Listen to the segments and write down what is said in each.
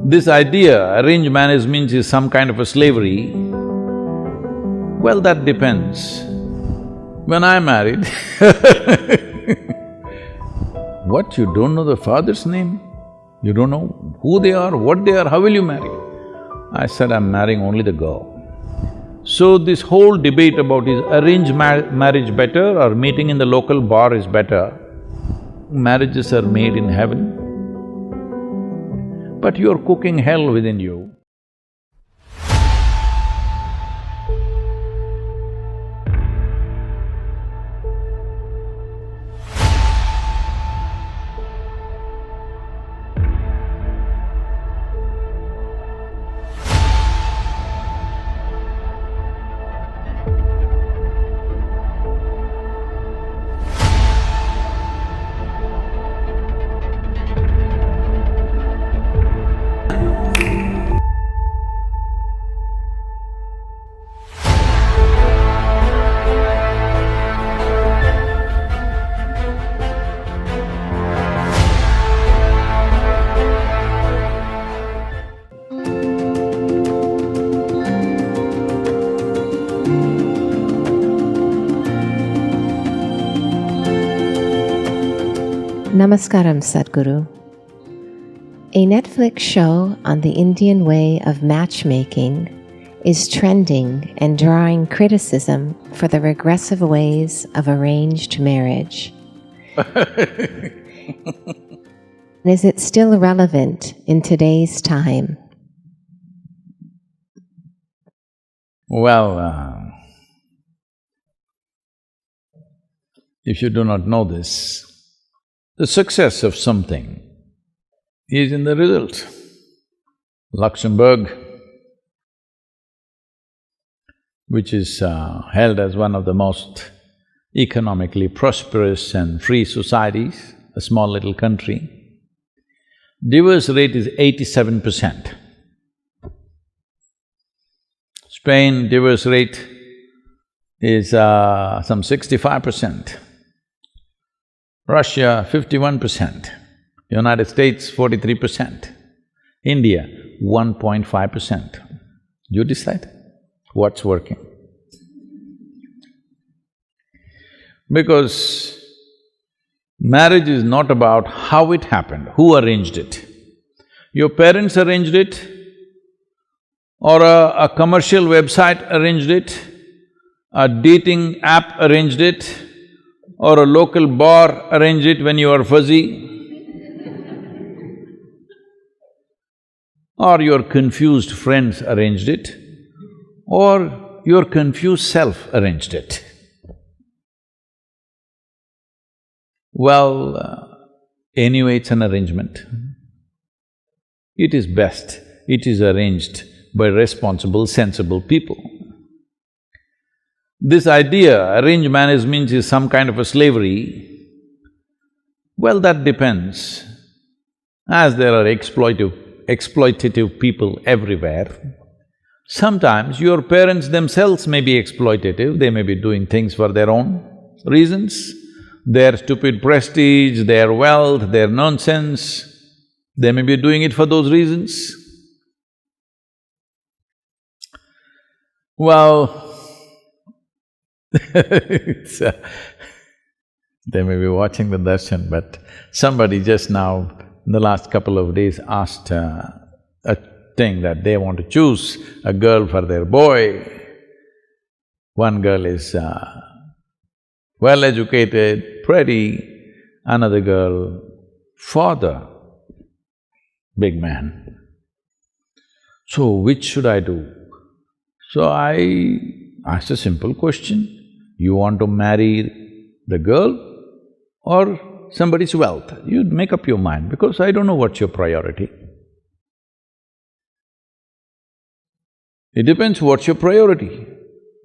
This idea, arranged marriage means is some kind of a slavery, well, that depends. When I married what, you don't know the father's name? You don't know who they are, what they are, how will you marry? I said, I'm marrying only the girl. So this whole debate about is arranged marriage better or meeting in the local bar is better, marriages are made in heaven, but you're cooking hell within you. Namaskaram, Sadhguru. A Netflix show on the Indian way of matchmaking is trending and drawing criticism for the regressive ways of arranged marriage. Is it still relevant in today's time? Well, if you do not know this, the success of something is in the result. Luxembourg, which is held as one of the most economically prosperous and free societies, a small little country, divorce rate is 87%. Spain, divorce rate is some 65%. Russia, 51%, United States, 43%, India, 1.5%. You decide what's working. Because marriage is not about how it happened, who arranged it. Your parents arranged it, or a commercial website arranged it, a dating app arranged it, or a local bar arrange it when you are fuzzy, or your confused friends arranged it, or your confused self arranged it. Well, anyway, it's an arrangement. It is best, it is arranged by responsible, sensible people. This idea, arranged marriage means is some kind of a slavery, well, that depends. As there are exploitative people everywhere, sometimes your parents themselves may be exploitative, they may be doing things for their own reasons, their stupid prestige, their wealth, their nonsense, they may be doing it for those reasons. Well, they may be watching the darshan, but somebody just now, in the last couple of days, asked a thing that they want to choose a girl for their boy. One girl is well-educated, pretty, another girl, father, big man. So, which should I do? So I asked a simple question, you want to marry the girl or somebody's wealth? You make up your mind, because I don't know what's your priority. It depends what's your priority.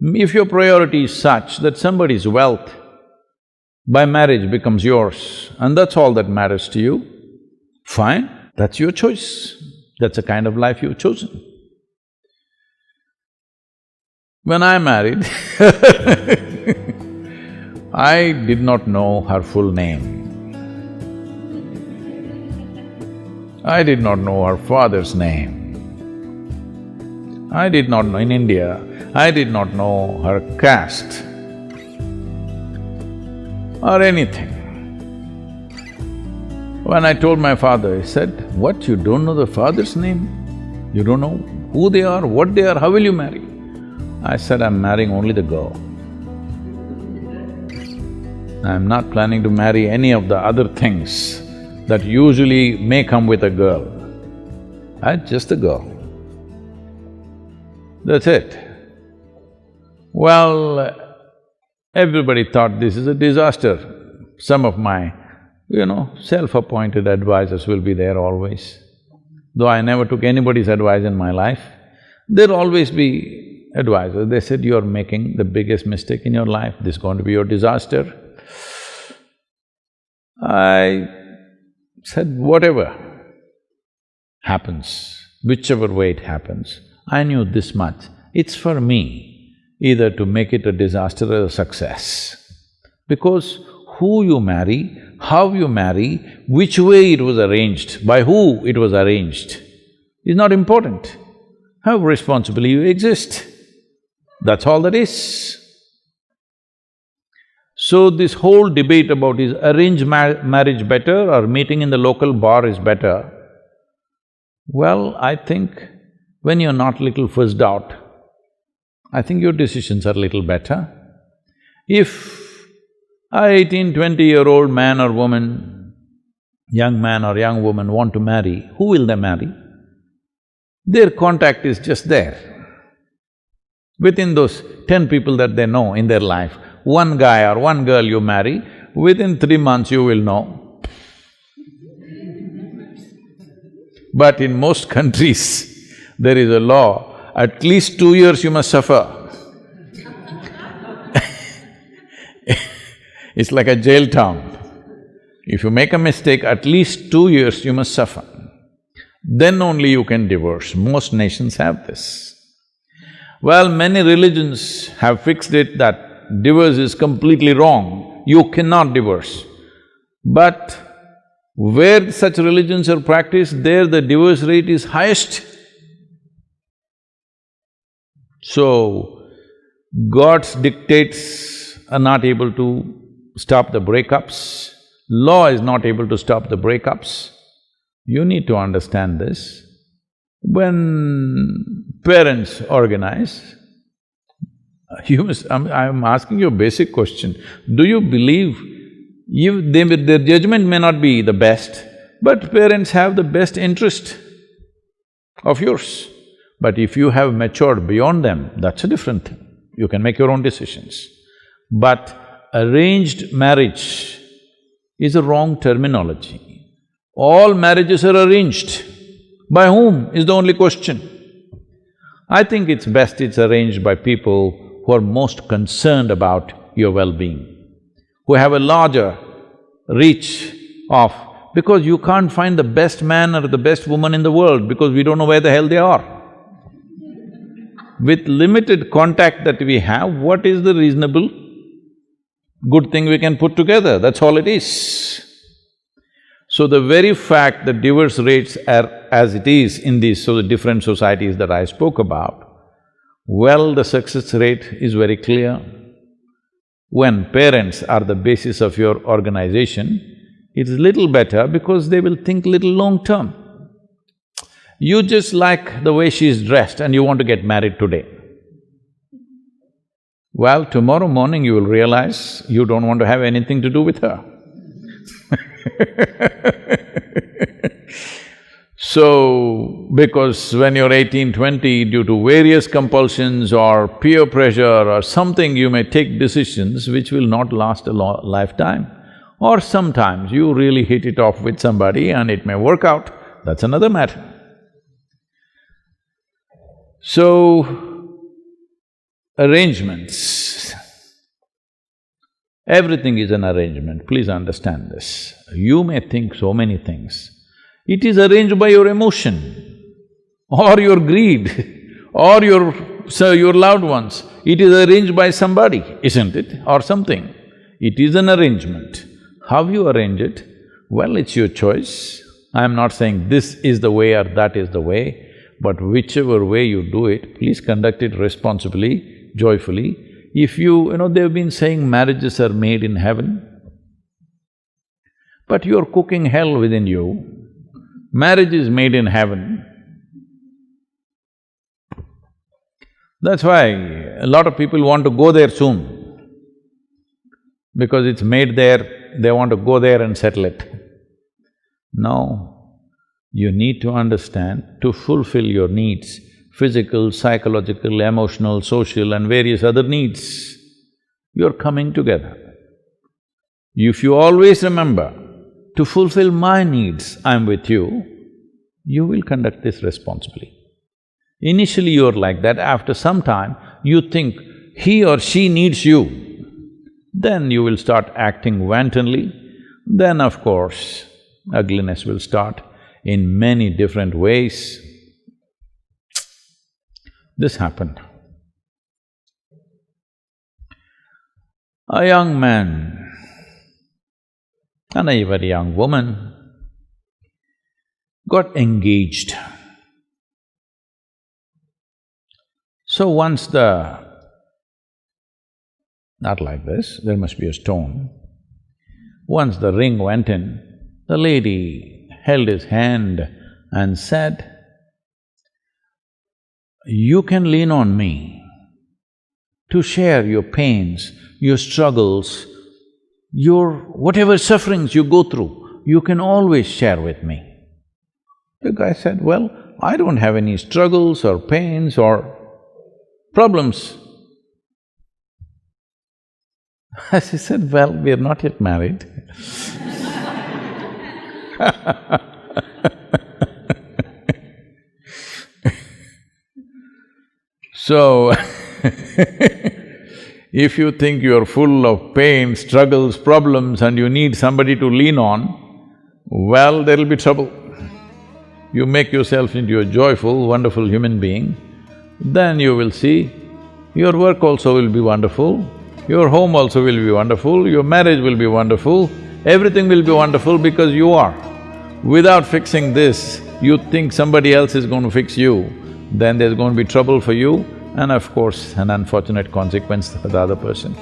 If your priority is such that somebody's wealth by marriage becomes yours and that's all that matters to you, fine, that's your choice, that's the kind of life you've chosen. When I married I did not know her full name. I did not know her father's name. I did not know, in India, I did not know her caste or anything. When I told my father, he said, "What, you don't know the father's name? You don't know who they are, what they are, how will you marry?" I said, "I'm marrying only the girl. I'm not planning to marry any of the other things that usually may come with a girl. Just a girl. That's it." Well, everybody thought this is a disaster. Some of my, self-appointed advisors will be there always. Though I never took anybody's advice in my life, there'll always be advisors. They said, "You're making the biggest mistake in your life, this is going to be your disaster." I said, whatever happens, whichever way it happens, I knew this much, it's for me either to make it a disaster or a success. Because who you marry, how you marry, which way it was arranged, by who it was arranged, is not important. How responsibly you exist, that's all that is. So this whole debate about is arranged marriage better or meeting in the local bar is better, well, I think when you're not little fussed out, I think your decisions are little better. If a 18, 20-year-old man or woman, young man or young woman want to marry, who will they marry? Their contact is just there. Within those 10 people that they know in their life, one guy or one girl you marry, within 3 months you will know. But in most countries, there is a law, at least 2 years you must suffer. It's like a jail town. If you make a mistake, at least 2 years you must suffer. Then only you can divorce. Most nations have this. Well, many religions have fixed it that divorce is completely wrong, you cannot divorce. But where such religions are practiced, there the divorce rate is highest. So, God's dictates are not able to stop the breakups, law is not able to stop the breakups. You need to understand this. When parents organize, I'm asking you a basic question. Do you believe their judgment may not be the best, but parents have the best interest of yours. But if you have matured beyond them, that's a different thing. You can make your own decisions. But arranged marriage is a wrong terminology. All marriages are arranged. By whom is the only question. I think it's best it's arranged by people who are most concerned about your well-being, who have a larger reach of… because you can't find the best man or the best woman in the world because we don't know where the hell they are. With limited contact that we have, what is the reasonable good thing we can put together? That's all it is. So the very fact that divorce rates are as it is in these different societies that I spoke about, well, the success rate is very clear. When parents are the basis of your organization, it's little better because they will think little long-term. You just like the way she's dressed and you want to get married today. Well, tomorrow morning you will realize you don't want to have anything to do with her. So, because when you're 18, 20, due to various compulsions or peer pressure or something, you may take decisions which will not last a lifetime. Or sometimes you really hit it off with somebody and it may work out, that's another matter. So, arrangements. Everything is an arrangement, please understand this. You may think so many things. It is arranged by your emotion or your greed or your loved ones. It is arranged by somebody, isn't it? Or something. It is an arrangement. How you arrange it? Well, it's your choice. I'm not saying this is the way or that is the way, but whichever way you do it, please conduct it responsibly, joyfully. If they've been saying marriages are made in heaven, but you're cooking hell within you. Marriage is made in heaven. That's why a lot of people want to go there soon. Because it's made there, they want to go there and settle it. No, you need to understand, to fulfill your needs, physical, psychological, emotional, social and various other needs, you're coming together. If you always remember, to fulfill my needs, I'm with you, you will conduct this responsibly. Initially you're like that, after some time you think he or she needs you, then you will start acting wantonly, then of course ugliness will start in many different ways. This happened. A young man and a very young woman got engaged. So once not like this, there must be a stone. Once the ring went in, the lady held his hand and said, "You can lean on me to share your pains, your struggles, your whatever sufferings you go through, you can always share with me." The guy said, "Well, I don't have any struggles or pains or problems." She said, "Well, we are not yet married." So, if you think you're full of pain, struggles, problems and you need somebody to lean on, well, there'll be trouble. You make yourself into a joyful, wonderful human being, then you will see your work also will be wonderful, your home also will be wonderful, your marriage will be wonderful, everything will be wonderful because you are. Without fixing this, you think somebody else is going to fix you, then there's going to be trouble for you and of course an unfortunate consequence for the other person.